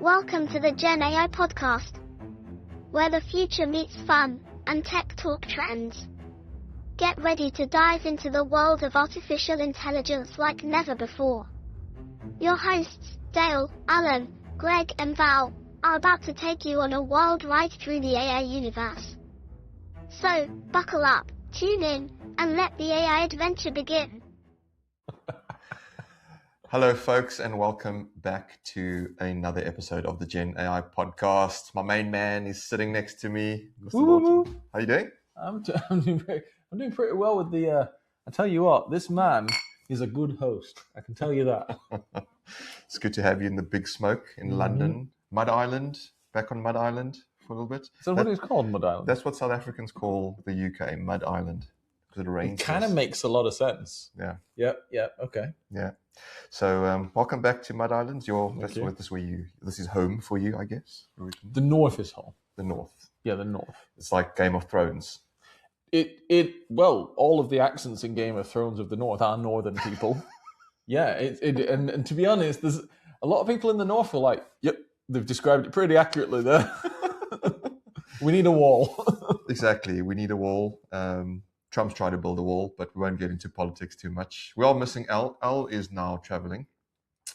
Welcome to the Gen AI podcast, where the future meets fun and tech talk trends. Get ready to dive into the world of artificial intelligence like never before. Your hosts, Dale, Alan, Greg, and Val, are about to take you on a wild ride through the AI universe. So, buckle up, tune in, and let the AI adventure begin. Hello, folks, and welcome back to another episode of the Gen AI podcast. My main man is sitting next to me, Mr. Lawton. How you doing? I'm doing pretty well with the. I tell you what, this man is a good host. I can tell you that. It's good to have you in the big smoke in London, Mud Island. Back on Mud Island for a little bit. So what it's called, Mud Island? That's what South Africans call the UK, Mud Island, because it rains. It kind of makes a lot of sense. Yeah. Yeah. Okay. Yeah. So welcome back to Mud Island. This is home for you, I guess. The north is home. The north. Yeah, the north. It's like Game of Thrones. Well, all of the accents in Game of Thrones of the north are northern people. Yeah, and to be honest, there's a lot of people in the north who are like, yep, they've described it pretty accurately there. We need a wall. Exactly, we need a wall. Trump's trying to build a wall, but we won't get into politics too much. We are missing Al. Al is now traveling.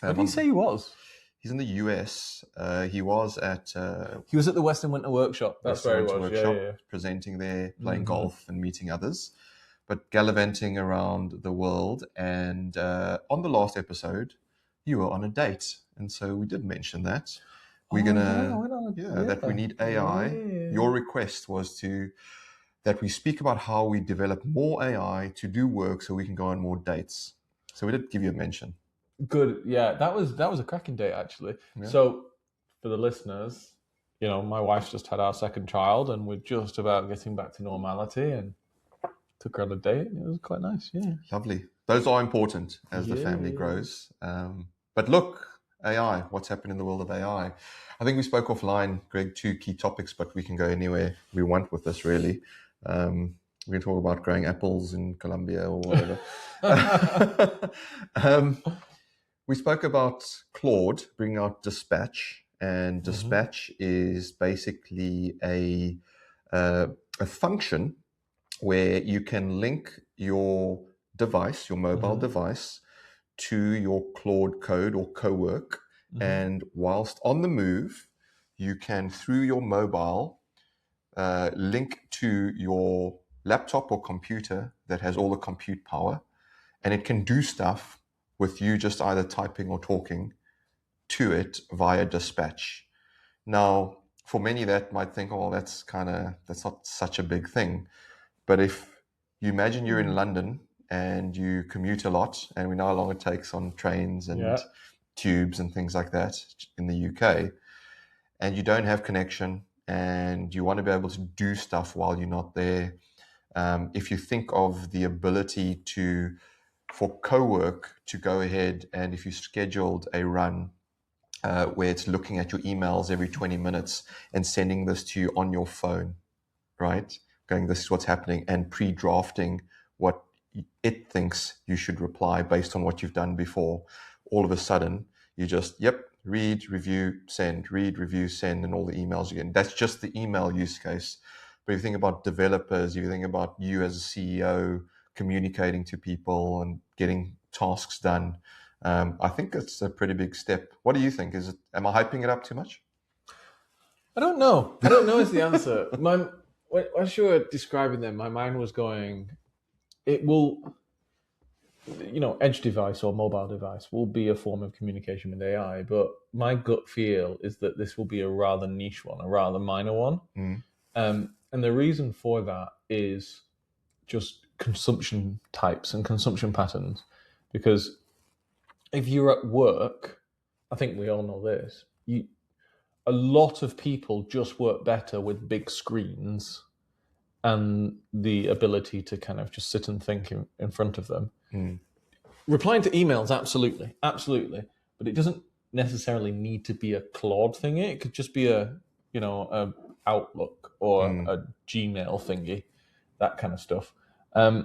What did he say he was? He's in the US. He was at the Western Winter Workshop. That's where he was. Yeah. Presenting there, playing golf and meeting others, but gallivanting around the world. And on the last episode, you were on a date, and so we did mention that. We're that we need AI. Yeah. Your request was that we speak about how we develop more AI to do work so we can go on more dates. So we did give you a mention. Good. Yeah, that was a cracking date, actually. Yeah. So for the listeners, my wife's just had our second child and we're just about getting back to normality and took her on a date. It was quite nice, yeah. Lovely. Those are important as the family grows. But look, AI, what's happened in the world of AI? I think we spoke offline, Greg, 2 key topics, but we can go anywhere we want with this, really. We can talk about growing apples in Colombia or whatever. We spoke about Claude bringing out Dispatch, and Dispatch is basically a function where you can link your device, your mobile device, to your Claude code or cowork, and whilst on the move, you can, through your mobile, link to your laptop or computer that has all the compute power, and it can do stuff with you just either typing or talking to it via Dispatch. Now, for many that might think, oh, that's not such a big thing. But if you imagine you're in London and you commute a lot, and we know how long it takes on trains and tubes and things like that in the UK, and you don't have connection, and you want to be able to do stuff while you're not there. If you think of the ability for co-work to go ahead, and if you scheduled a run where it's looking at your emails every 20 minutes and sending this to you on your phone, right? Going, this is what's happening, and pre-drafting what it thinks you should reply based on what you've done before. All of a sudden, you just, read, review, send, and all the emails you get. That's just the email use case. But if you think about developers, if you think about you as a CEO communicating to people and getting tasks done, I think it's a pretty big step. What do you think? Am I hyping it up too much? I don't know. I don't know is the answer. As you were describing them, my mind was going, it will, edge device or mobile device will be a form of communication with AI, but my gut feel is that this will be a rather niche one, a rather minor one. And the reason for that is just consumption types and consumption patterns. Because if you're at work, I think we all know this, a lot of people just work better with big screens and the ability to kind of just sit and think in front of them. Replying to emails, absolutely. But it doesn't necessarily need to be a Claude thingy. It could just be a Outlook or a Gmail thingy, that kind of stuff. I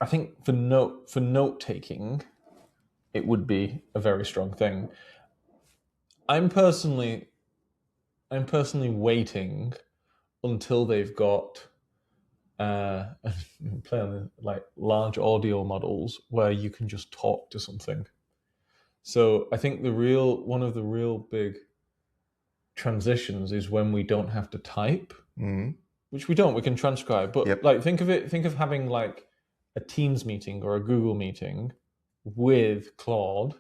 think for note taking, it would be a very strong thing. I'm personally waiting until they've got play on the, like large audio models where you can just talk to something. So I think one of the real big transitions is when we don't have to type, which we don't. We can transcribe, but like think of having like a Teams meeting or a Google meeting with Claude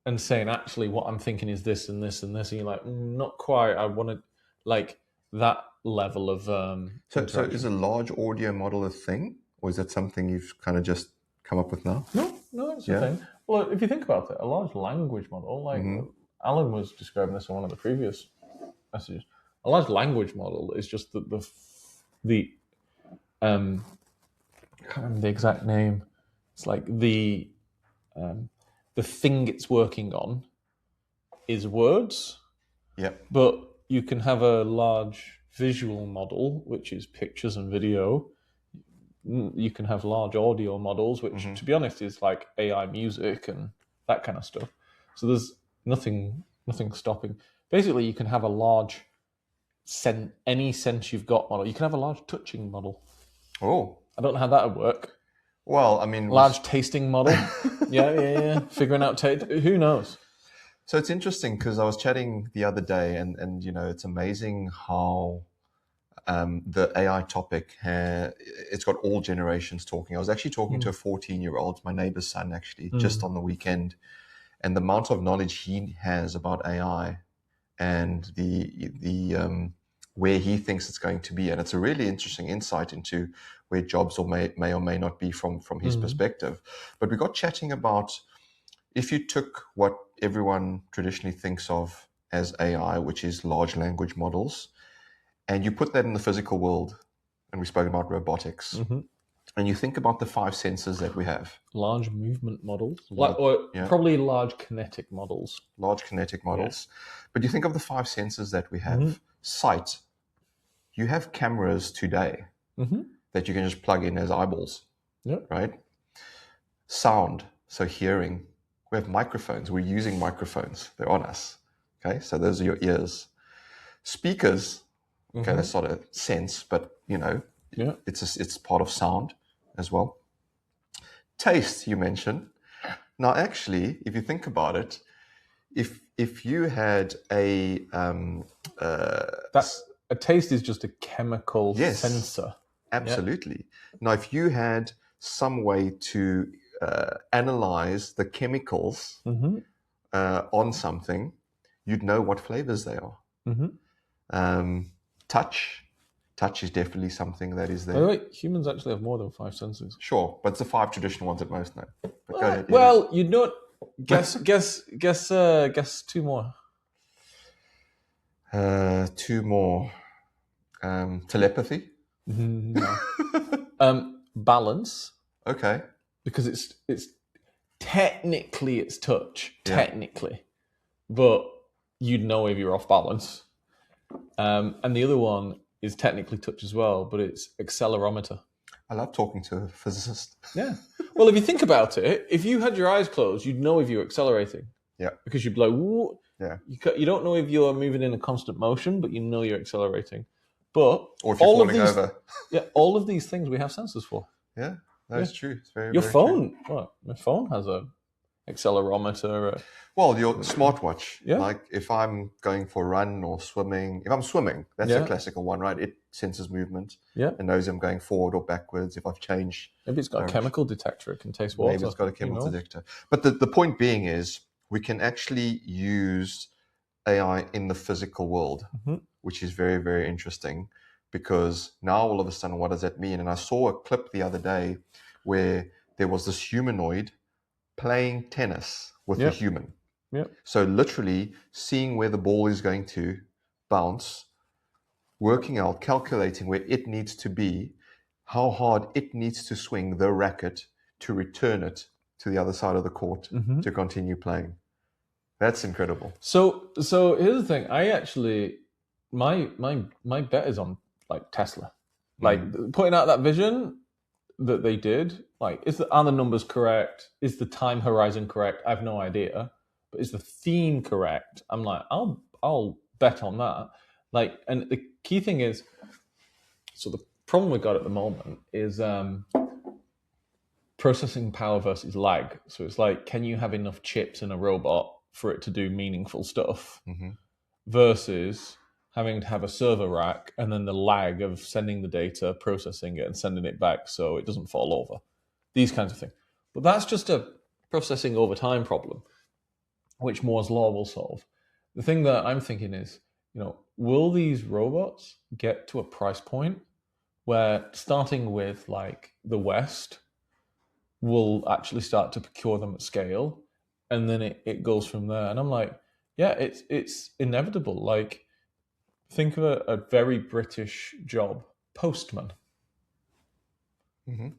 and saying, actually, what I'm thinking is this and this and this, and you're like, not quite. I want to like that level of. So is a large audio model a thing, or is that something you've kind of just come up with now? No, it's a thing. Well, if you think about it, a large language model, like Alan was describing this in one of the previous messages, a large language model is just the I can't remember the exact name. It's like the thing it's working on is words. Yep. But you can have a large visual model, which is pictures and video. You can have large audio models, which, to be honest, is like AI music and that kind of stuff. So there's nothing stopping. Basically, you can have a large any sense you've got model. You can have a large touching model. Oh, I don't know how that would work. Well, I mean, large tasting model. yeah. Figuring out taste. Who knows? So it's interesting because I was chatting the other day, and it's amazing how the AI topic it's got all generations talking. I was actually talking to a 14-year-old, my neighbor's son, actually, just on the weekend, and the amount of knowledge he has about AI and the where he thinks it's going to be, and it's a really interesting insight into where jobs may or may not be from his perspective. But we got chatting about if you took what everyone traditionally thinks of as AI, which is large language models, and you put that in the physical world, and we spoke about robotics, and you think about the 5 senses that we have. Large movement models, probably large kinetic models. Large kinetic models. Yeah. But you think of the 5 senses that we have. Sight. You have cameras today that you can just plug in as eyeballs, right? Sound, so hearing. We have microphones. We're using microphones. They're on us. Okay, so those are your ears. Speakers. Okay, that's not a sense, but it's part of sound as well. Taste, you mentioned. Now, actually, if you think about it, if you had a taste is just a chemical sensor. Absolutely. Now, if you had some way to analyze the chemicals on something, you'd know what flavors they are. Touch is definitely something that is there. Oh, wait, humans actually have more than 5 senses. Sure, but it's the 5 traditional ones at most now. Well, you know, guess 2 more. 2 more. Telepathy. No. Balance. Okay. Because it's technically it's touch, but you'd know if you're off balance. And the other one is technically touch as well, but it's accelerometer. I love talking to a physicist. Yeah. Well, if you think about it, if you had your eyes closed, you'd know if you're accelerating. Yeah. Because you'd be like, whoa. Yeah. You don't know if you're moving in a constant motion, but you know you're accelerating. But or if you're falling over. Yeah, all of these things we have sensors for. Yeah, that's true. It's very, your very phone. True. Well, my phone has a accelerometer. Well, your smartwatch. Yeah. Like if I'm going for a run or swimming, if I'm swimming, that's a classical one, right? It senses movement. Yeah. And knows I'm going forward or backwards. If I've changed. Maybe it's got a chemical detector. It can taste water. Maybe it's got a chemical detector. But the point being is we can actually use AI in the physical world, which is very, very interesting. Because now all of a sudden, what does that mean? And I saw a clip the other day where there was this humanoid playing tennis with a human. Yep. So literally seeing where the ball is going to bounce, working out, calculating where it needs to be, how hard it needs to swing the racket to return it to the other side of the court to continue playing. That's incredible. So here's the thing. I actually, my bet is on like Tesla, like putting out that vision that they did. Like, are the numbers correct? Is the time horizon correct? I have no idea. but is the theme correct? I'm like, I'll bet on that. Like, and the key thing is, so the problem we got at the moment is processing power versus lag. So it's like, can you have enough chips in a robot for it to do meaningful stuff versus having to have a server rack and then the lag of sending the data, processing it, and sending it back so it doesn't fall over. These kinds of things. But that's just a processing over time problem, which Moore's law will solve. The thing that I'm thinking is, will these robots get to a price point where, starting with like the West, will actually start to procure them at scale, and then it goes from there? And I'm like, yeah, it's inevitable. Like, think of a very British job, postman.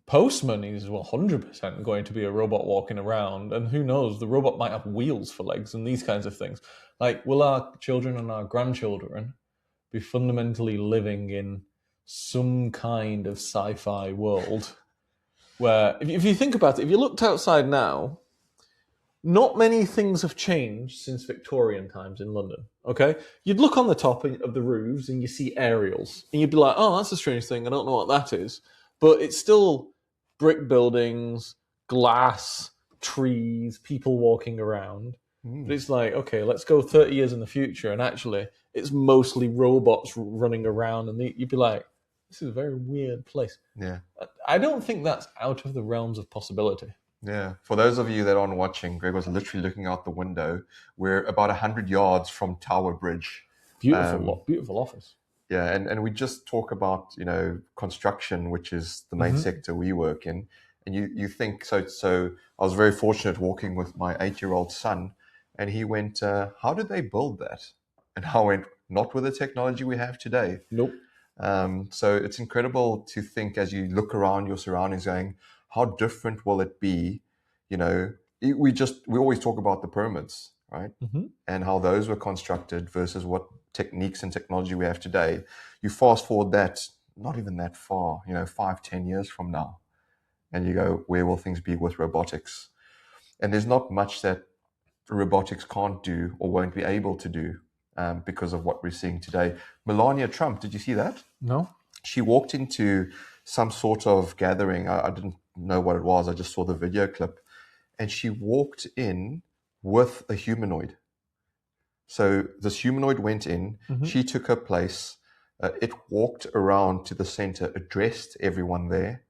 Postman is 100% going to be a robot walking around, and who knows, the robot might have wheels for legs and these kinds of things. Like, will our children and our grandchildren be fundamentally living in some kind of sci-fi world where, if you think about it, if you looked outside now, not many things have changed since Victorian times in London, okay? You'd look on the top of the roofs and you see aerials, and you'd be like, oh, that's a strange thing, I don't know what that is. But it's still brick buildings, glass, trees, people walking around. But it's like, okay, let's go 30 years in the future, and actually it's mostly robots running around, and you'd be like, this is a very weird place. Yeah. I don't think that's out of the realms of possibility. Yeah. For those of you that aren't watching, Greg was literally looking out the window. We're about 100 yards from Tower Bridge. Beautiful office. Yeah, and we just talk about, construction, which is the main sector we work in. And you think, so I was very fortunate walking with my 8-year-old son, and he went, how did they build that? And I went, not with the technology we have today. Nope. So it's incredible to think, as you look around your surroundings, going, how different will it be? We always talk about the pyramids, right? And how those were constructed versus what techniques and technology we have today. You fast forward that, not even that far, 5-10 years from now, and you go, where will things be with robotics? And there's not much that robotics can't do or won't be able to do because of what we're seeing today. Melania Trump, did you see that? No. She walked into some sort of gathering. I didn't know what it was. I just saw the video clip. And she walked in with a humanoid. So this humanoid went in, she took her place, it walked around to the center, addressed everyone there,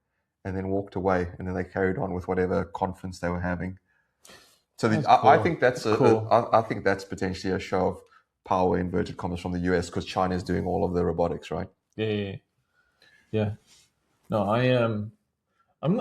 and then walked away. And then they carried on with whatever conference they were having. So I think that's cool. I think that's potentially a show of power, inverted commas, from the US, because China is doing all of the robotics, right? Yeah. No, I'm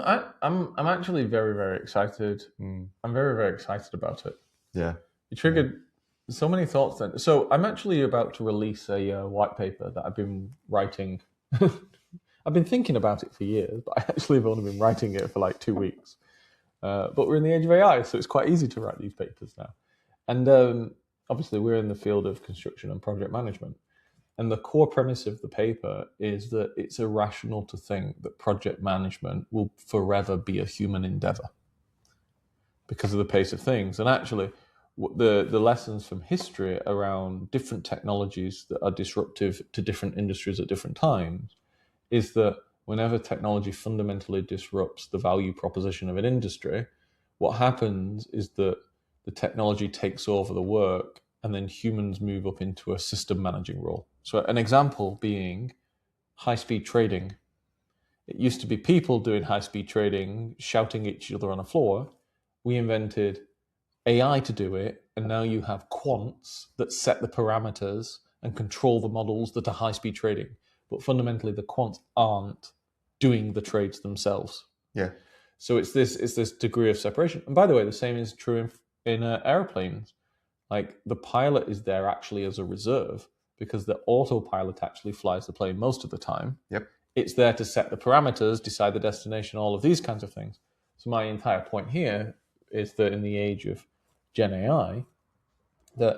actually very, very excited. I'm very, very excited about it. Yeah. You triggered so many thoughts then. So I'm actually about to release a white paper that I've been writing. I've been thinking about it for years, but I actually have only been writing it for like 2 weeks. But we're in the age of AI, so it's quite easy to write these papers now. And obviously we're in the field of construction and project management. And the core premise of the paper is that it's irrational to think that project management will forever be a human endeavor because of the pace of things. And actually, the lessons from history around different technologies that are disruptive to different industries at different times is that whenever technology fundamentally disrupts the value proposition of an industry, what happens is that the technology takes over the work and then humans move up into a system managing role. So an example being high-speed trading. It used to be people doing high-speed trading, shouting at each other on a floor. We invented AI to do it, and now you have quants that set the parameters and control the models that are high-speed trading. But fundamentally, the quants aren't doing the trades themselves. Yeah. So it's this degree of separation. And by the way, the same is true in airplanes. Like, the pilot is there actually as a reserve because the autopilot actually flies the plane most of the time. Yep. It's there to set the parameters, decide the destination, all of these kinds of things. So my entire point here is that in the age of Gen AI, that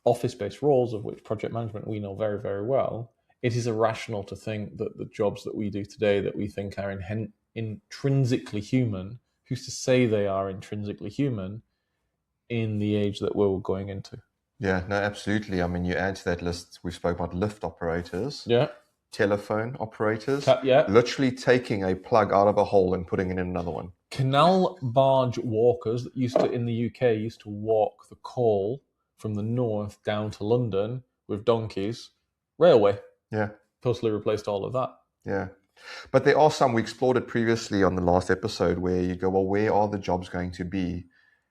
office-based roles, of which project management we know very, very well, it is irrational to think that the jobs that we do today that we think are intrinsically human, who's to say they are intrinsically human, in the age that we're going into. Yeah, no, absolutely. I mean, you add to that list, we spoke about lift operators, Yeah. telephone operators, Yeah. literally taking a plug out of a hole and putting it in another one. Canal barge walkers that in the UK used to walk the coal from the north down to London with donkeys. Railway. Yeah. Totally replaced all of that. Yeah. But there are some, we explored it previously on the last episode, where you go, well, where are the jobs going to be?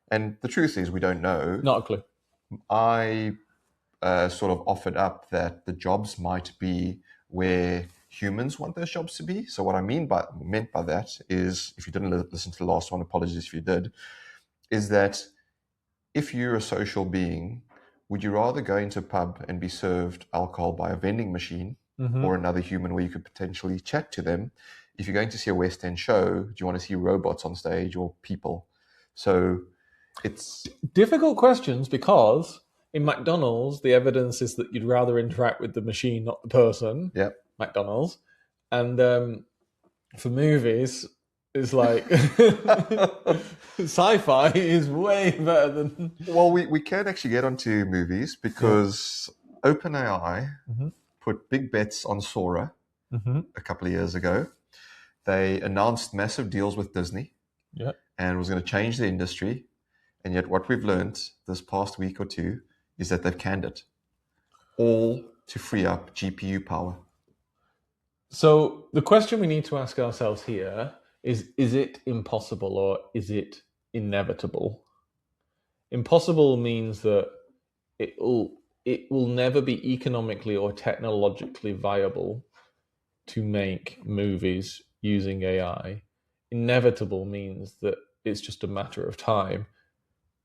And the truth is, we don't know. Not a clue. I sort of offered up that the jobs might be where humans want those jobs to be. So what I meant by that is, if you didn't listen to the last one, apologies if you did, is that if you're a social being, would you rather go into a pub and be served alcohol by a vending machine or another human where you could potentially chat to them? If you're going to see a West End show, do you want to see robots on stage or people? So it's difficult questions, because in McDonald's, the evidence is that you'd rather interact with the machine, not the person. Yeah. McDonald's. And for movies, it's like sci-fi is way better than... Well, we can actually get onto movies, because OpenAI put big bets on Sora a couple of years ago. They announced massive deals with Disney and was going to change the industry. And yet what we've learned this past week or two is that they've canned it, all to free up GPU power. So the question we need to ask ourselves here is it impossible or is it inevitable? Impossible means that it will never be economically or technologically viable to make movies using AI. Inevitable means that it's just a matter of time.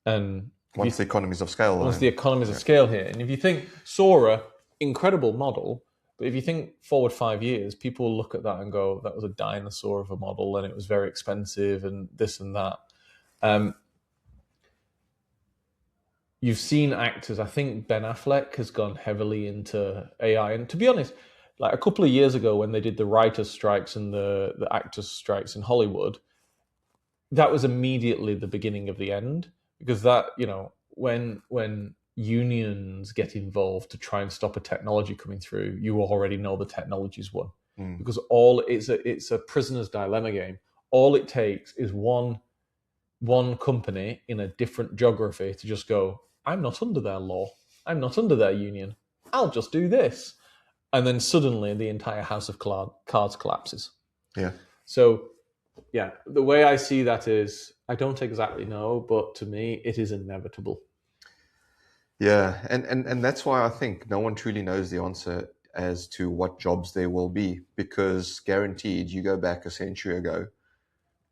And once the economies of scale. Once the economies of scale here. And if you think Sora, incredible model, but if you think forward 5 years, people will look at that and go, that was a dinosaur of a model and it was very expensive and this and that. You've seen actors, I think Ben Affleck has gone heavily into AI. And to be honest, like a couple of years ago when they did the writers' strikes and the actors' strikes in Hollywood, that was immediately the beginning of the end. Because that, when unions get involved to try and stop a technology coming through, you already know the technology's won. Because it's a prisoner's dilemma game. All it takes is one company in a different geography to just go, I'm not under their law. I'm not under their union. I'll just do this. And then suddenly the entire house of cards collapses. Yeah. So, yeah, the way I see that is, I don't exactly know, but to me, it is inevitable. Yeah, and that's why I think no one truly knows the answer as to what jobs there will be, because guaranteed, you go back a century ago,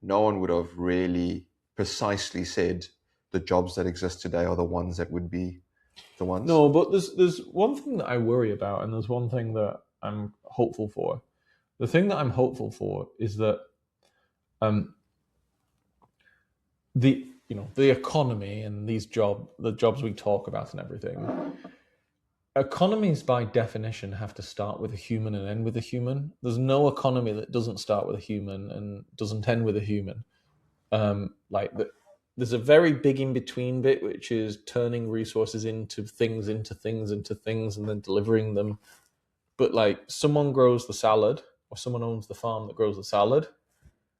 no one would have really precisely said the jobs that exist today are the ones that would be the ones. No, but there's one thing that I worry about, and there's one thing that I'm hopeful for. The thing that I'm hopeful for is that the economy and the jobs we talk about and everything, economies by definition have to start with a human and end with a human. There's no economy that doesn't start with a human and doesn't end with a human. There's a very big in-between bit, which is turning resources into things, and then delivering them. But like, someone grows the salad, or someone owns the farm that grows the salad,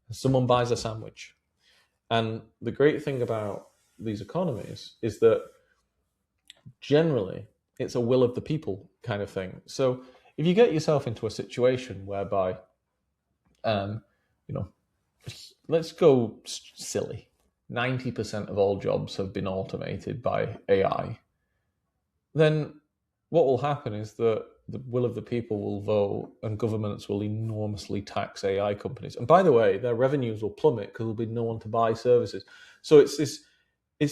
and someone buys a sandwich. And the great thing about these economies is that generally it's a will of the people kind of thing. So if you get yourself into a situation whereby, let's go silly, 90% of all jobs have been automated by AI, then what will happen is that the will of the people will vote and governments will enormously tax AI companies. And by the way, their revenues will plummet because there'll be no one to buy services. So it's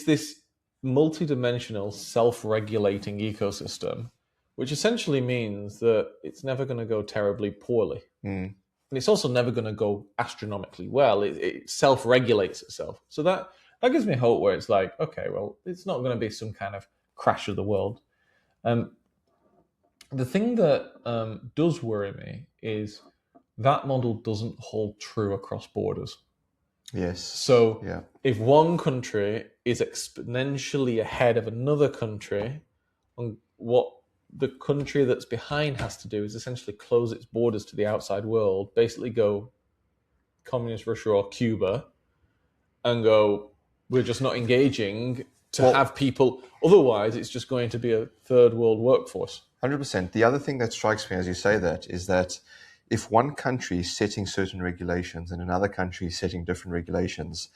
this multi-dimensional self-regulating ecosystem, which essentially means that it's never going to go terribly poorly. And it's also never going to go astronomically well. It self-regulates itself. So that gives me hope, where it's like, okay, well, it's not going to be some kind of crash of the world. The thing that does worry me is that model doesn't hold true across borders. Yes. So yeah. if one country is exponentially ahead of another country, what the country that's behind has to do is essentially close its borders to the outside world, basically go communist Russia or Cuba, and go, we're just not engaging to have people. Otherwise, it's just going to be a third world workforce. 100%. The other thing that strikes me as you say that is that if one country is setting certain regulations and another country is setting different regulations,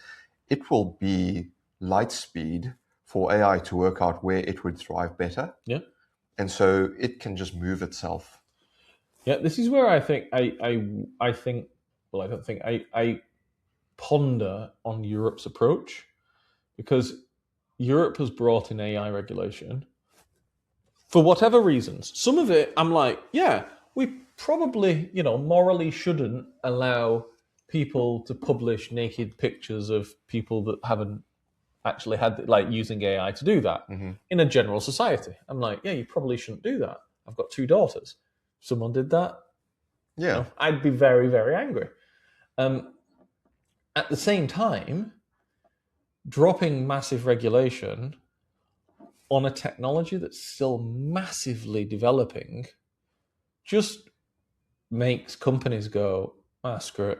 it will be light speed for AI to work out where it would thrive better. Yeah. And so it can just move itself. Yeah, this is where I think I ponder on Europe's approach, because Europe has brought in AI regulation for whatever reasons. Some of it, I'm like, yeah, we probably, morally shouldn't allow people to publish naked pictures of people that haven't actually had, like, using AI to do that in a general society. I'm like, yeah, you probably shouldn't do that. I've got 2 daughters. Someone did that. Yeah. I'd be very, very angry. At the same time, dropping massive regulation on a technology that's still massively developing just makes companies go, screw it.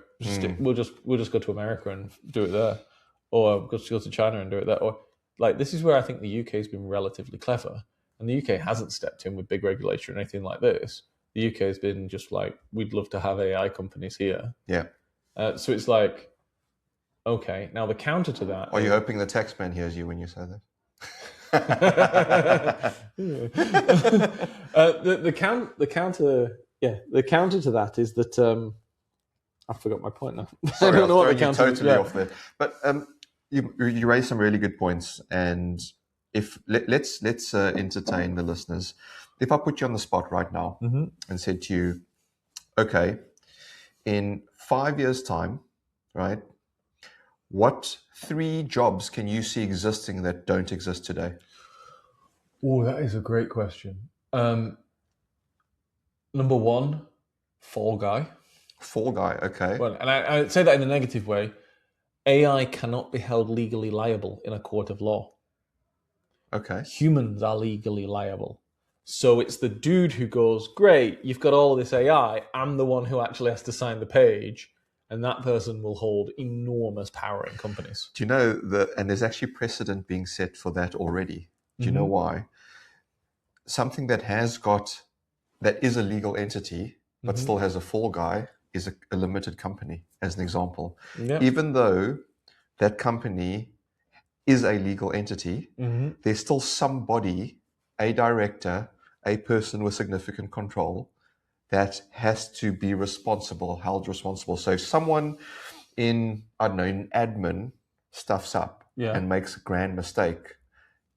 We'll just go to America and do it there, or just go to China and do it there. Or, like, this is where I think the UK has been relatively clever, and the UK hasn't stepped in with big regulation or anything like this. The UK has been just like, we'd love to have AI companies here. Yeah. So it's like, okay, now the counter to that. Are you hoping the taxman hears you when you say that? The counter to that is that I forgot my point now. Sorry, I don't know what the you counter totally is. off there. But you raised some really good points, and if let's entertain the listeners. If I put you on the spot right now and said to you, okay, in 5 years' time, right, what 3 jobs can you see existing that don't exist today? Oh, that is a great question. Number 1, fall guy. Fall guy, okay. Well, and I say that in a negative way. AI cannot be held legally liable in a court of law. Okay. Humans are legally liable. So it's the dude who goes, great, you've got all this AI. I'm the one who actually has to sign the page. And that person will hold enormous power in companies. Do you know and there's actually precedent being set for that already. Do you know why? Something that is a legal entity, but still has a fall guy, is a limited company, as an example. Yeah. Even though that company is a legal entity, there's still somebody, a director, a person with significant control, that has to be held responsible. So if someone in admin stuffs up and makes a grand mistake,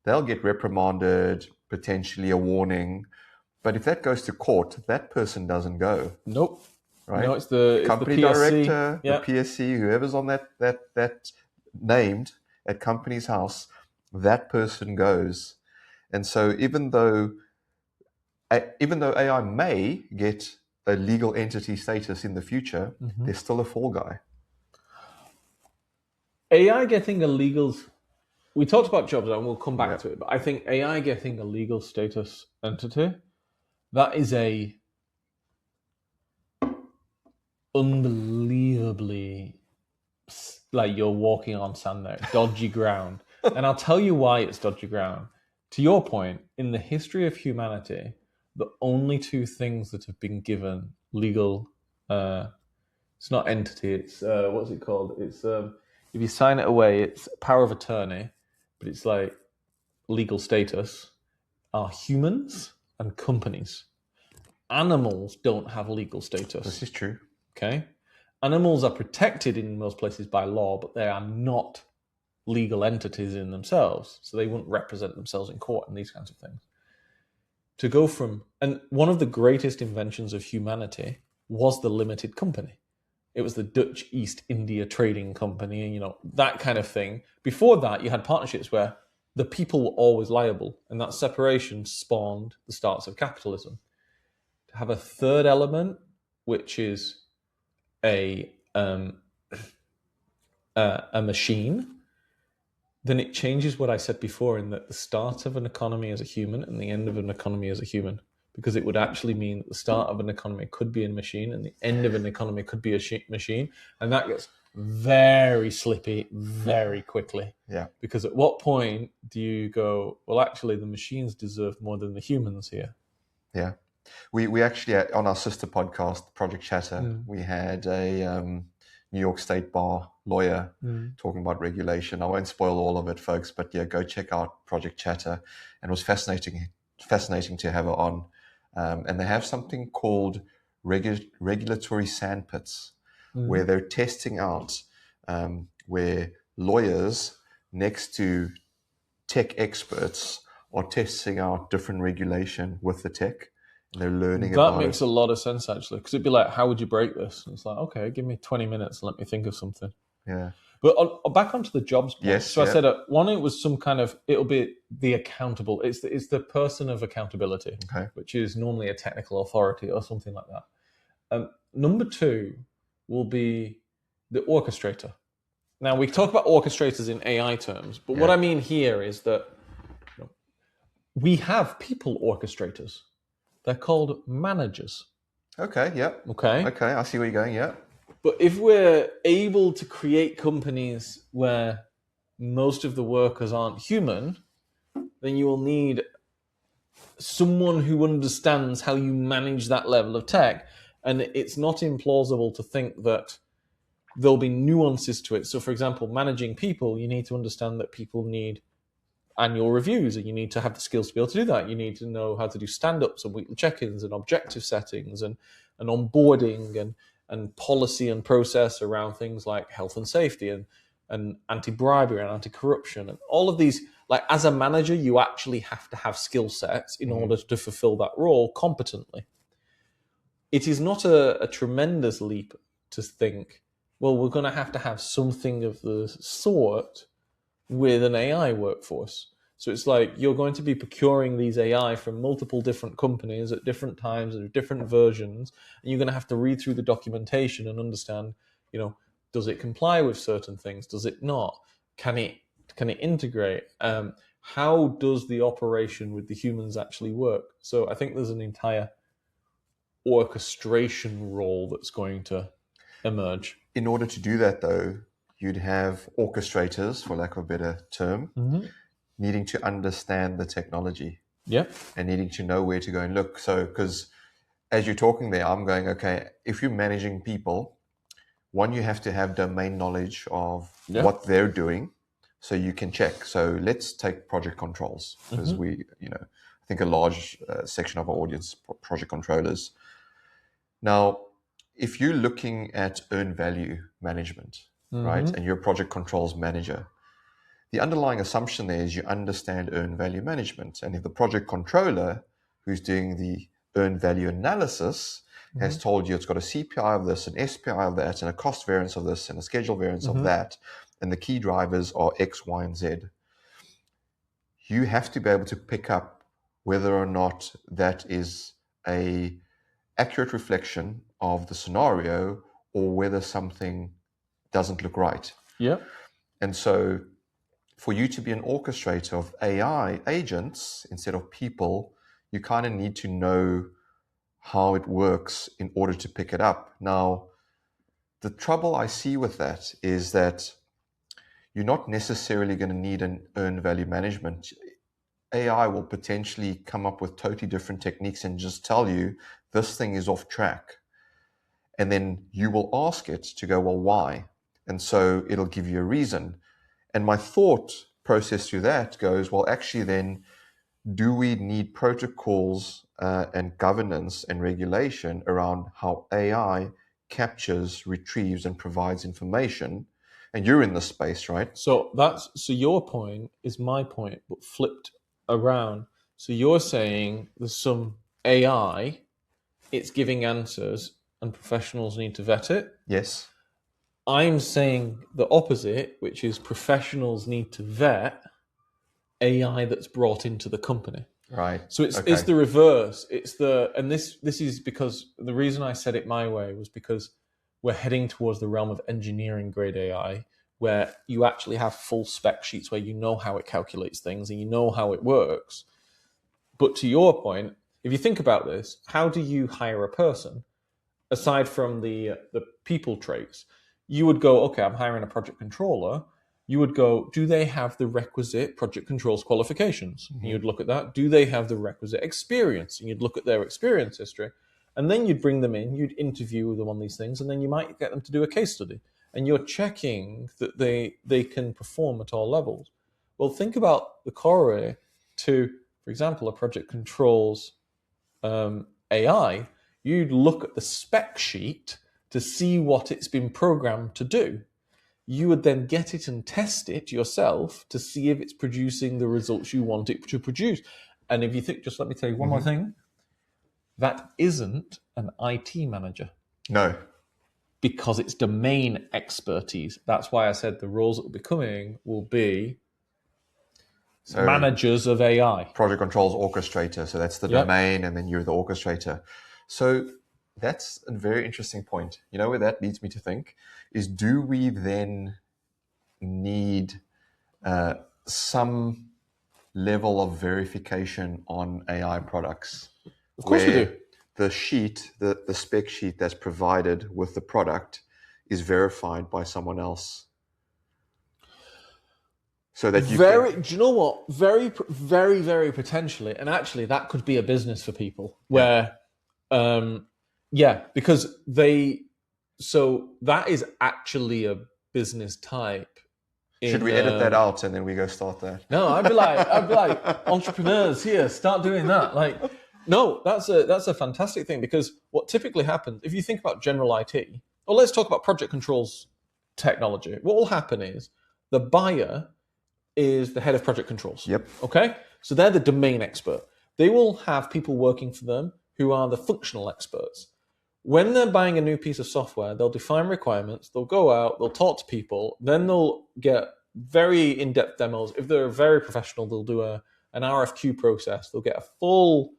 they'll get reprimanded, potentially a warning. But if that goes to court, that person doesn't go. Nope. Right? No, it's the company director, the PSC, whoever's on that named at company's house, that person goes. And so even though AI may get a legal entity status in the future, there's still a fall guy. AI getting a legal... We talked about jobs, and we'll come back to it, but I think AI getting a legal status entity, that is a unbelievably, like, you're walking on sand there, dodgy ground. And I'll tell you why it's dodgy ground. To your point, in the history of humanity, the only 2 things that have been given legal, it's not entity, it's, what's it called? It's, if you sign it away, it's power of attorney, but it's like legal status, are humans and companies. Animals don't have legal status. This is true. Okay? Animals are protected in most places by law, but they are not legal entities in themselves, so they wouldn't represent themselves in court and these kinds of things. To go from... And one of the greatest inventions of humanity was the limited company. It was the Dutch East India Trading Company, that kind of thing. Before that, you had partnerships where the people were always liable, and that separation spawned the starts of capitalism. To have a third element, which is a a machine, then it changes what I said before in that the start of an economy is a human and the end of an economy is a human. Because it would actually mean that the start of an economy could be a machine and the end of an economy could be a machine. And that gets very slippy very quickly. Yeah. Because at what point do you go, well, actually, the machines deserve more than the humans here? Yeah. We actually, on our sister podcast, Project Chatter, we had a New York State bar lawyer talking about regulation. I won't spoil all of it, folks, but yeah, go check out Project Chatter. And it was fascinating to have her on. And they have something called regulatory sandpits, where they're testing out where lawyers next to tech experts are testing out different regulation with the tech. And they're learning about it. That makes a lot of sense, actually, because it'd be like, how would you break this? And it's like, okay, give me 20 minutes and let me think of something. Yeah. But back onto the jobs point. Yes. So I said, one, it was some kind of, it'll be the accountable. It's the person of accountability, Okay. which is normally a technical authority or something like that. Number two will be the orchestrator. Now, we talk about orchestrators in AI terms, but what I mean here is that we have people orchestrators. They're called managers. Okay, yeah. Okay. Okay, I see where you're going, yeah. But if we're able to create companies where most of the workers aren't human, then you will need someone who understands how you manage that level of tech. And it's not implausible to think that there'll be nuances to it. So, for example, managing people, you need to understand that people need annual reviews, and you need to have the skills to be able to do that. You need to know how to do stand-ups and weekly check-ins and objective settings and onboarding and policy and process around things like health and safety and anti-bribery and anti-corruption. And all of these, like as a manager, you actually have to have skill sets in order to fulfill that role competently. It is not a tremendous leap to think, well, we're going to have something of the sort with an AI workforce. So it's like you're going to be procuring these AI from multiple different companies at different times and different versions, and you're going to have to read through the documentation and understand, does it comply with certain things? Does it not? Can it integrate? How does the operation with the humans actually work? So I think there's an entire orchestration role that's going to emerge. In order to do that, though, you'd have orchestrators, for lack of a better term, needing to understand the technology. Yep. And needing to know where to go and look. So, because as you're talking there, I'm going, okay, if you're managing people, one, you have to have domain knowledge of what they're doing so you can check. So let's take project controls, because we, I think a large section of our audience, project controllers. Now, if you're looking at earned value management, right, and you're a project controls manager, the underlying assumption there is you understand earned value management. And if the project controller who's doing the earned value analysis has told you it's got a CPI of this, an SPI of that, and a cost variance of this, and a schedule variance of that, and the key drivers are X, Y, and Z, you have to be able to pick up whether or not that is a accurate reflection of the scenario or whether something doesn't look right. Yeah. And so for you to be an orchestrator of AI agents instead of people, you kind of need to know how it works in order to pick it up. Now, the trouble I see with that is that you're not necessarily going to need an earned value management. AI will potentially come up with totally different techniques and just tell you this thing is off track. And then you will ask it to go, well, why? And so it'll give you a reason. And my thought process through that goes, well, actually then, do we need protocols and governance and regulation around how AI captures, retrieves, and provides information? And you're in this space, right? So your point is my point, but flipped around. So you're saying there's some AI, it's giving answers, and professionals need to vet it. Yes. I'm saying the opposite, which is professionals need to vet AI that's brought into the company. Right. So it's the reverse. And this is because the reason I said it my way was because we're heading towards the realm of engineering grade AI, where you actually have full spec sheets where you know how it calculates things and you know how it works. But to your point, if you think about this, how do you hire a person? Aside from the people traits, you would go, okay, I'm hiring a project controller. You would go, do they have the requisite project controls qualifications? Mm-hmm. You'd look at that. Do they have the requisite experience? And you'd look at their experience history. And then you'd bring them in, you'd interview them on these things, and then you might get them to do a case study. And you're checking that they can perform at all levels. Well, think about the corollary to, for example, a project controls AI. You'd look at the spec sheet to see what it's been programmed to do. You would then get it and test it yourself to see if it's producing the results you want it to produce. And if you think, just let me tell you one more thing, that isn't an IT manager. No. Because it's domain expertise. That's why I said the roles that will be coming will be managers of AI. Project controls orchestrator. So that's the domain, and then you're the orchestrator. So that's a very interesting point. You know where that leads me to think is, do we then need some level of verification on AI products? Of course we do. The sheet, the spec sheet that's provided with the product is verified by someone else. So that you do you know what? Very, very, very potentially, and actually that could be a business for people where, because so that is actually a business type. Should we edit that out and then we go start that? No, I'd be like, entrepreneurs here, start doing that. Like, no, that's a fantastic thing, because what typically happens, if you think about general IT, or let's talk about project controls technology, what will happen is the buyer is the head of project controls. Yep. Okay? So they're the domain expert. They will have people working for them who are the functional experts. When they're buying a new piece of software, they'll define requirements, they'll go out, they'll talk to people, then they'll get very in-depth demos. If they're very professional, they'll do an RFQ process. They'll get a full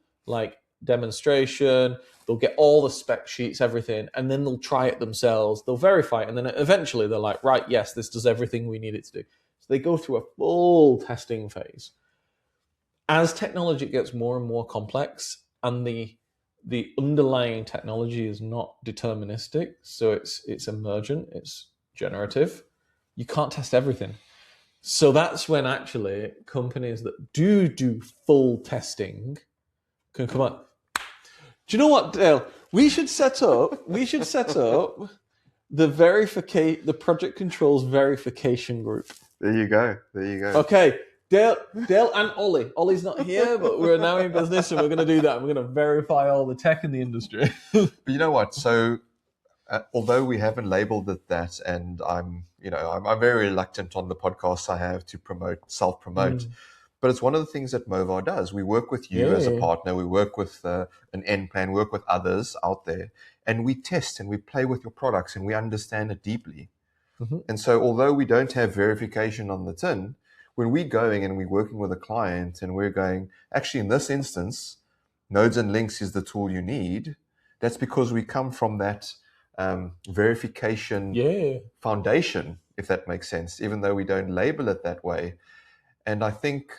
demonstration, they'll get all the spec sheets, everything, and then they'll try it themselves, they'll verify it, and then eventually they're like, right, yes, this does everything we need it to do. So they go through a full testing phase. As technology gets more and more complex, and the underlying technology is not deterministic, so it's emergent, it's generative, you can't test everything. So that's when actually companies that do full testing can come on. Do you know what, Dale? We should set up the project controls verification group. There you go. Okay. Dale and Ollie. Ollie's not here, but we're now in business, and we're going to do that. We're going to verify all the tech in the industry. But you know what? So, although we haven't labeled it that, and I'm very reluctant on the podcasts I have to self-promote. But it's one of the things that Movar does. We work with you as a partner. We work with an end plan. We work with others out there, and we test and we play with your products, and we understand it deeply. Mm-hmm. And so, although we don't have verification on the tin, when we're going and we're working with a client and we're going, actually, in this instance, Nodes and Links is the tool you need, that's because we come from that verification foundation, if that makes sense, even though we don't label it that way. And I think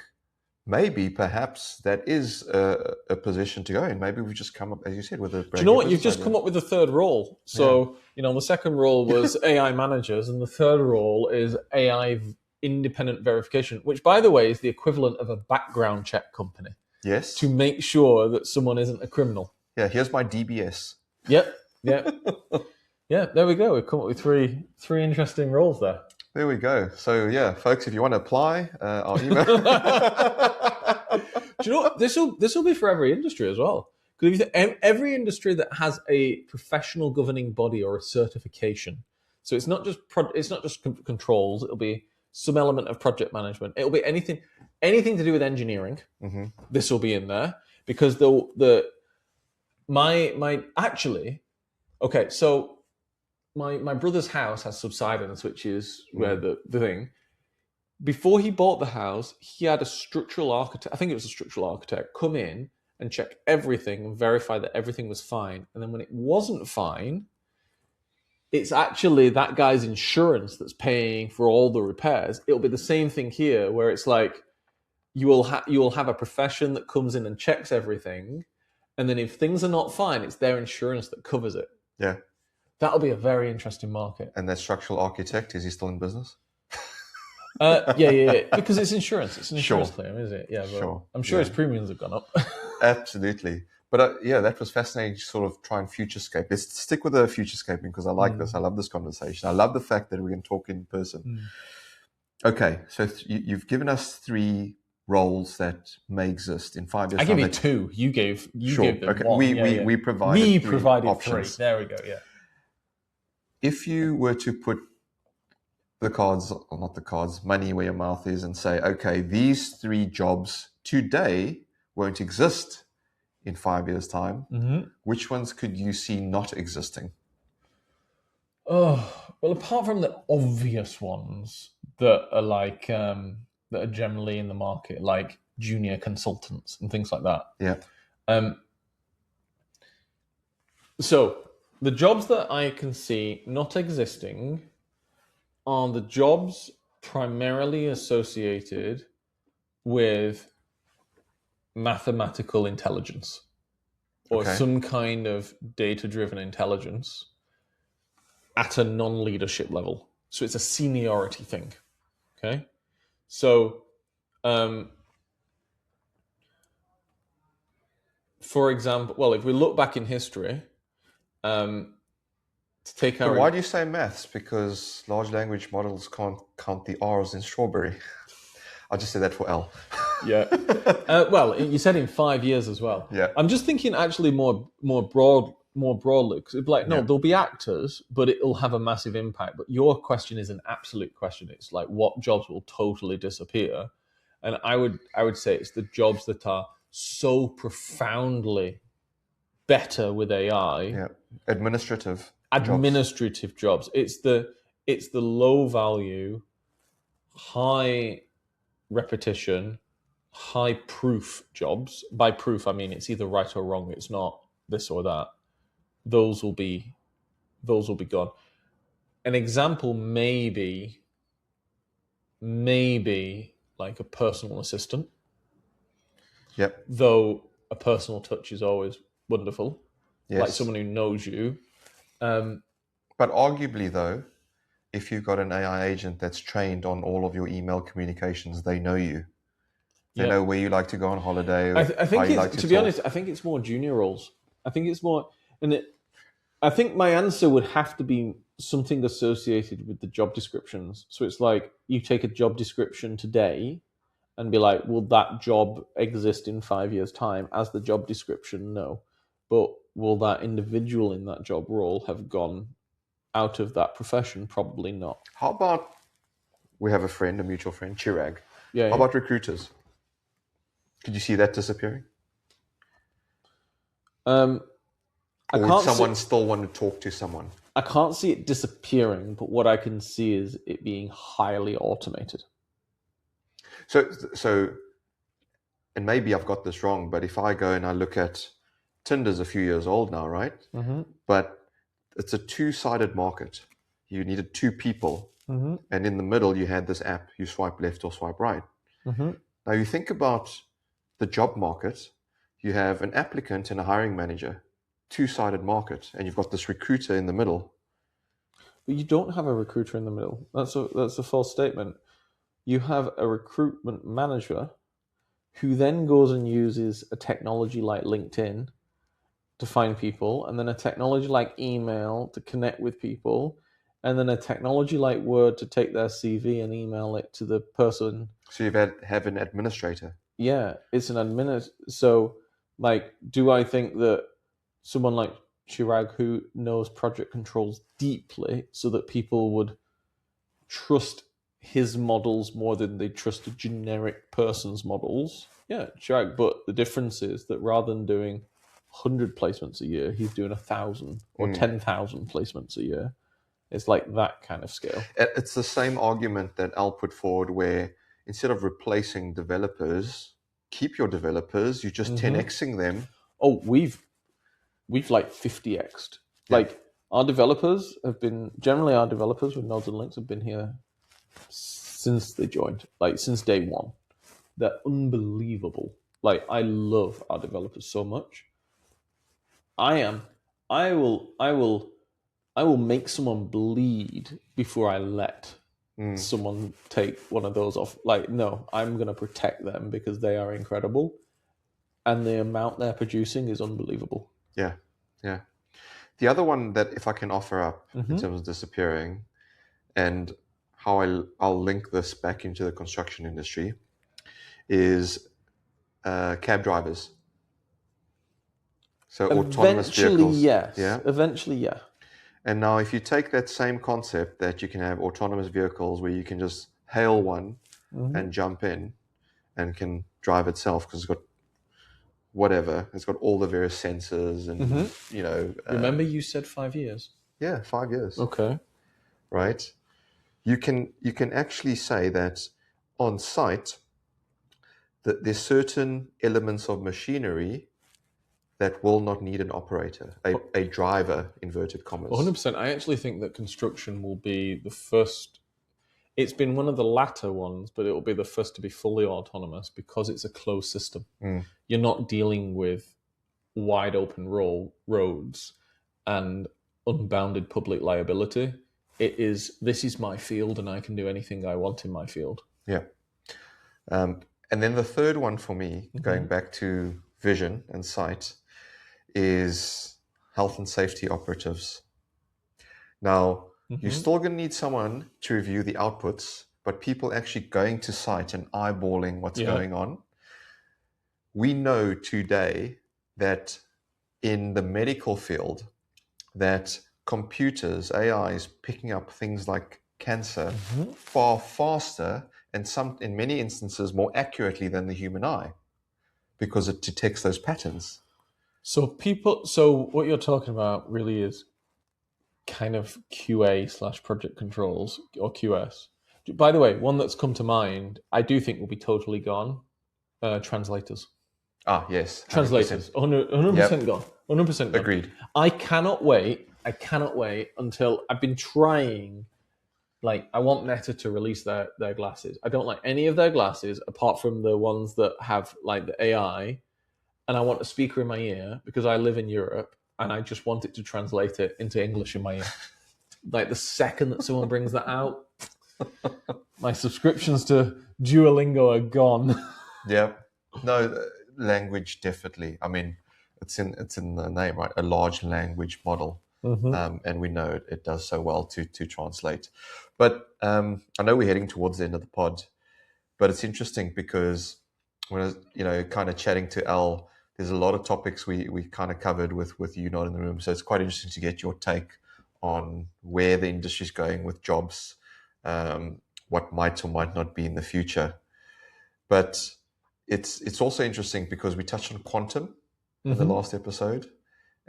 perhaps that is a position to go in. Maybe we've just come up, as you said, with a... Do you know what? You've just come up with the third role. So, the second role was AI managers, and the third role is AI independent verification, which, by the way, is the equivalent of a background check company. Yes. To make sure that someone isn't a criminal. Yeah, here's my DBS. Yep. Yeah, there we go. We've come up with three interesting roles there. There we go. So, folks, if you want to apply, our email. Do you know what? This will be for every industry as well. Because if you think, every industry that has a professional governing body or a certification, so it's not just controls. It'll be some element of project management. It'll be anything to do with engineering. Mm-hmm. This will be in there because my brother's house has subsidence, which is where the thing. Before he bought the house, he had a structural architect. I think it was a structural architect come in and check everything and verify that everything was fine. And then when it wasn't fine, it's actually that guy's insurance that's paying for all the repairs. It'll be the same thing here, where it's like you will have a profession that comes in and checks everything, and then if things are not fine, it's their insurance that covers it. Yeah. That'll be a very interesting market. And that structural architect, is he still in business? Yeah. Because it's insurance. It's an insurance claim, is it? Yeah, but sure. I'm sure his premiums have gone up. Absolutely. But that was fascinating to sort of try and futurescape. Let's stick with the futurescaping because I like this. I love this conversation. I love the fact that we can talk in person. Okay, so you've given us 3 roles that may exist in 5 years. I gave you 2. You gave them okay. 1. We provided 3 options. 3. There we go. Yeah. If you were to put money where your mouth is and say, okay, these 3 jobs today won't exist in 5 years' time, which ones could you see not existing? Oh, well, apart from the obvious ones that are like that are generally in the market, like junior consultants and things like that. Yeah. So the jobs that I can see not existing are the jobs primarily associated with mathematical intelligence or some kind of data-driven intelligence at a non-leadership level. So it's a seniority thing. Okay? So, for example, well, if we look back in history, to take our... Why do you say maths? Because large language models can't count the R's in strawberry. I'll just say that for L. Yeah. Well, you said in 5 years as well. Yeah. I'm just thinking actually more broadly, because it'd be like, no, there'll be actors, but it'll have a massive impact. But your question is an absolute question. It's like, what jobs will totally disappear? And I would say it's the jobs that are so profoundly better with AI. Yeah. Administrative jobs. It's the low value, high repetition, high proof jobs. By proof, I mean it's either right or wrong. It's not this or that. Those will be gone. An example maybe like a personal assistant. Yep. Though a personal touch is always wonderful. Yes. Like someone who knows you. But arguably though, if you've got an AI agent that's trained on all of your email communications, they know you. They know where you like to go on holiday. Or I think to be honest, I think it's more junior roles. I think it's more, I think my answer would have to be something associated with the job descriptions. So it's like you take a job description today and be like, will that job exist in 5 years' time? As the job description, no. But will that individual in that job role have gone out of that profession? Probably not. How about, we have a mutual friend, Chirag. Yeah. How about recruiters? Could you see that disappearing? Or would someone still want to talk to someone? I can't see it disappearing, but what I can see is it being highly automated. So, and maybe I've got this wrong, but if I go and I look at Tinder's a few years old now, right? Mm-hmm. But it's a 2-sided market. You needed 2 people. Mm-hmm. And in the middle, you had this app. You swipe left or swipe right. Mm-hmm. Now, you think about the job market. You have an applicant and a hiring manager. 2-sided market. And you've got this recruiter in the middle. But you don't have a recruiter in the middle. That's a false statement. You have a recruitment manager who then goes and uses a technology like LinkedIn to find people, and then a technology like email to connect with people, and then a technology like Word to take their CV and email it to the person. So you have an administrator. Yeah, it's an administrator. So, like, do I think that someone like Chirag, who knows project controls deeply so that people would trust his models more than they trust a generic person's models? Yeah, Chirag. But the difference is that rather than doing 100 placements a year, he's doing 1,000 or 10,000 placements a year. It's like that kind of scale. It's the same argument that Al put forward, where instead of replacing developers, keep your developers. You're just 10xing them. Oh, we've like 50x'd. Yeah. Like our developers with nodes and links have been here since they joined, like since day one. They're unbelievable. Like, I love our developers so much. I will make someone bleed before I let someone take one of those off. Like, no, I'm going to protect them because they are incredible. And the amount they're producing is unbelievable. Yeah, yeah. The other one that, if I can offer up in terms of disappearing, and how I'll link this back into the construction industry, is cab drivers. So autonomous vehicles. Yes. Yeah. Eventually, yeah. And now, if you take that same concept that you can have autonomous vehicles where you can just hail one and jump in and can drive itself because it's got whatever, it's got all the various sensors and Remember, you said 5 years. Yeah, 5 years. Okay. Right. You can actually say that on site that there's certain elements of machinery that will not need an operator, a driver, inverted commas. 100%. I actually think that construction will be the first. It's been one of the latter ones, but it will be the first to be fully autonomous because it's a closed system. You're not dealing with wide open roads and unbounded public liability. This is my field and I can do anything I want in my field. Yeah. And then the third one for me, going back to vision and sight, is health and safety operatives. Now, you're still going to need someone to review the outputs, but people actually going to site and eyeballing what's going on. We know today that in the medical field, that computers, AI is picking up things like cancer far faster and in many instances more accurately than the human eye, because it detects those patterns. So what you're talking about really is kind of QA/project controls, or QS. By the way, one that's come to mind, I do think will be totally gone. Translators. Ah, yes. 100%. Translators. 100% gone. 100% gone. Agreed. I cannot wait until I've been trying. Like, I want Meta to release their glasses. I don't like any of their glasses apart from the ones that have like the AI. And I want a speaker in my ear because I live in Europe and I just want it to translate it into English in my ear. Like, the second that someone brings that out, my subscriptions to Duolingo are gone. Yeah. No, language definitely. I mean, it's in the name, right? A large language model. And we know it does so well to translate. But I know we're heading towards the end of the pod, but it's interesting because when I was, kind of chatting to Al, there's a lot of topics we kind of covered with you not in the room. So it's quite interesting to get your take on where the industry is going with jobs, what might or might not be in the future. But it's also interesting because we touched on quantum in the last episode,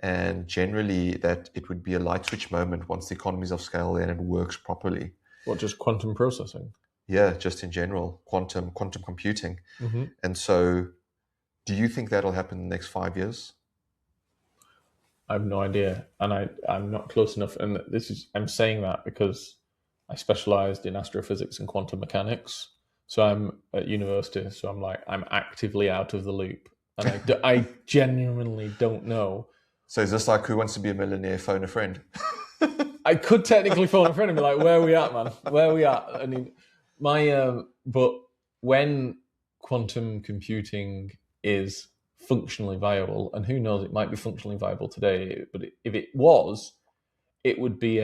and generally that it would be a light switch moment once the economies of scale and it works properly. What, just quantum processing? Yeah, just in general, quantum computing. And so do you think that'll happen in the next 5 years? I have no idea, and I'm not close enough. And I'm saying that because I specialized in astrophysics and quantum mechanics. So I'm at university, so I'm actively out of the loop, and I genuinely don't know. So is this like Who Wants to Be a Millionaire? Phone a friend. I could technically phone a friend and be like, "Where are we at, man? Where are we at?" I mean, but when quantum computing is functionally viable, and who knows, it might be functionally viable today, but if it was, it would be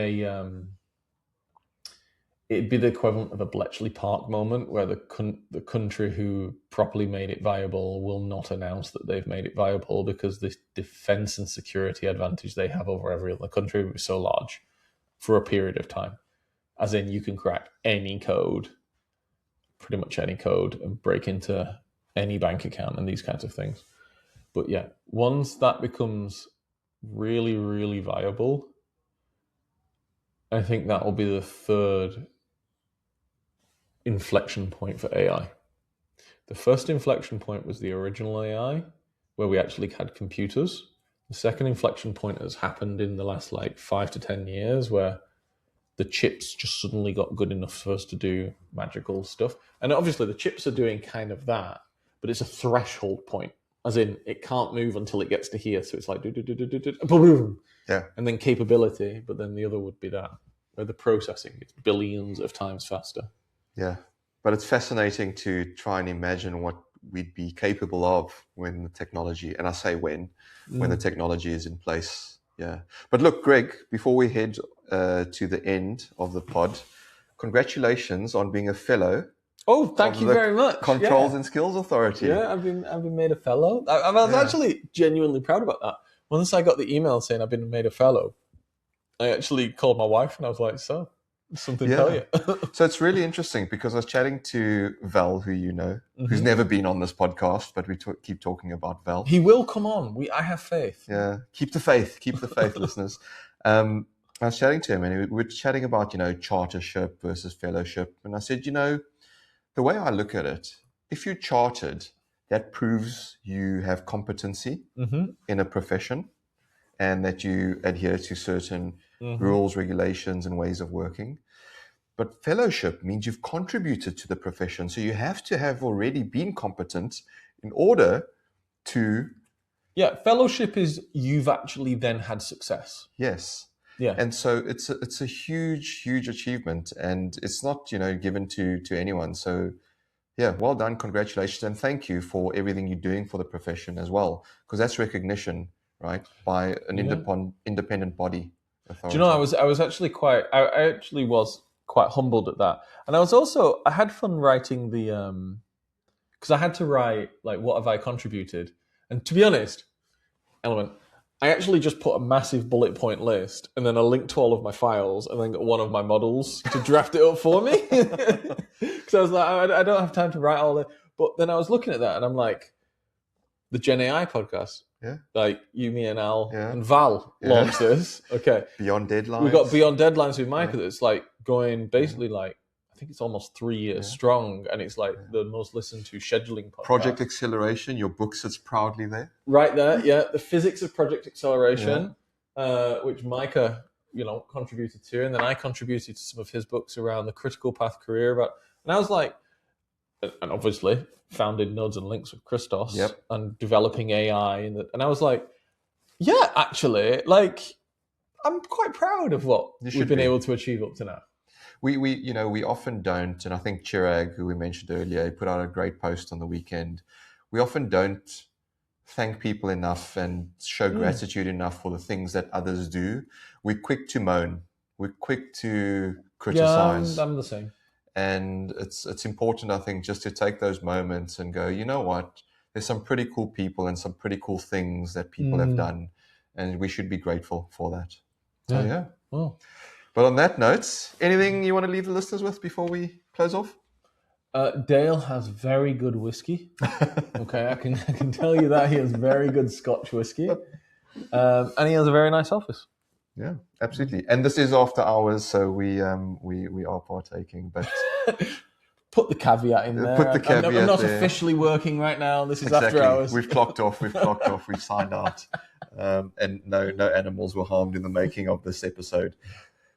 it'd be the equivalent of a Bletchley Park moment, where the country who properly made it viable will not announce that they've made it viable because the defense and security advantage they have over every other country is so large for a period of time. As in, you can crack any code, pretty much any code, and break into any bank account and these kinds of things. But yeah, once that becomes really, really viable, I think that will be the third inflection point for AI. The first inflection point was the original AI, where we actually had computers. The second inflection point has happened in the last like 5 to 10 years, where the chips just suddenly got good enough for us to do magical stuff. And obviously the chips are doing kind of that, but it's a threshold point, as in it can't move until it gets to here. So it's like boom, Yeah. and then capability. But then the other would be that, where the processing is billions of times faster. Yeah. But it's fascinating to try and imagine what we'd be capable of when the technology, and I say when the technology is in place. Yeah. But look, Greg, before we head to the end of the pod, congratulations on being a fellow. Oh, thank you very much. Controls and Skills Authority. Yeah, I've been made a fellow. I was actually genuinely proud about that. Once I got the email saying I've been made a fellow, I actually called my wife and I was like, so, something to tell you. So it's really interesting because I was chatting to Val, who you know, who's never been on this podcast, but we keep talking about Val. He will come on. I have faith. Yeah, keep the faith, listeners. I was chatting to him and we were chatting about, chartership versus fellowship. And I said, the way I look at it, if you're chartered, that proves you have competency in a profession and that you adhere to certain rules, regulations, and ways of working. But fellowship means you've contributed to the profession. So you have to have already been competent in order to... Yeah, fellowship is you've actually then had success. Yes. Yeah. And so it's a huge, huge achievement, and it's not, given to anyone. So yeah, well done, congratulations, and thank you for everything you're doing for the profession as well, because that's recognition, right, by an independent body. Authority. Do you know, I was actually quite humbled at that, and I had fun writing the because I had to write like what have I contributed, and to be honest, Element, I actually just put a massive bullet point list and then a link to all of my files and then got one of my models to draft it up for me. Because I was like, I don't have time to write all that. But then I was looking at that and I'm like, the Gen AI podcast. Yeah. Like you, me, and Al and Val launched this. Okay. Beyond Deadlines. We've got Beyond Deadlines with Micah that's like going basically like, I think it's almost 3 years strong, and it's like the most listened to scheduling podcast. Project Acceleration, your book sits proudly there. Right there, yeah. The Physics of Project Acceleration, which Micah, contributed to, and then I contributed to some of his books around the critical path career. And I was like, and obviously founded Nodes and Links with Christos and developing AI, and I was like, yeah, actually, like I'm quite proud of what we've been able to achieve up to now. We often don't, and I think Chirag, who we mentioned earlier, he put out a great post on the weekend. We often don't thank people enough and show gratitude enough for the things that others do. We're quick to moan. We're quick to criticize. Yeah, I'm the same. And it's important, I think, just to take those moments and go, you know what? There's some pretty cool people and some pretty cool things that people have done, and we should be grateful for that. So, yeah. Well. But on that note, anything you want to leave the listeners with before we close off? Dale has very good whiskey. Okay, I can tell you that he has very good Scotch whiskey, and he has a very nice office. Yeah, absolutely. And this is after hours, so we are partaking. But put the caveat in there. Put the caveat. I'm not there. Officially working right now. This is after hours. We've clocked off. We've signed out, and no animals were harmed in the making of this episode.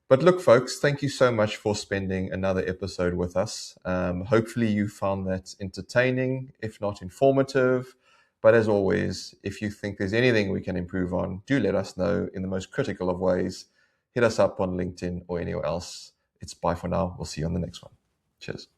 But look, folks, thank you so much for spending another episode with us. Hopefully you found that entertaining, if not informative. But as always, if you think there's anything we can improve on, do let us know in the most critical of ways. Hit us up on LinkedIn or anywhere else. It's bye for now. We'll see you on the next one. Cheers.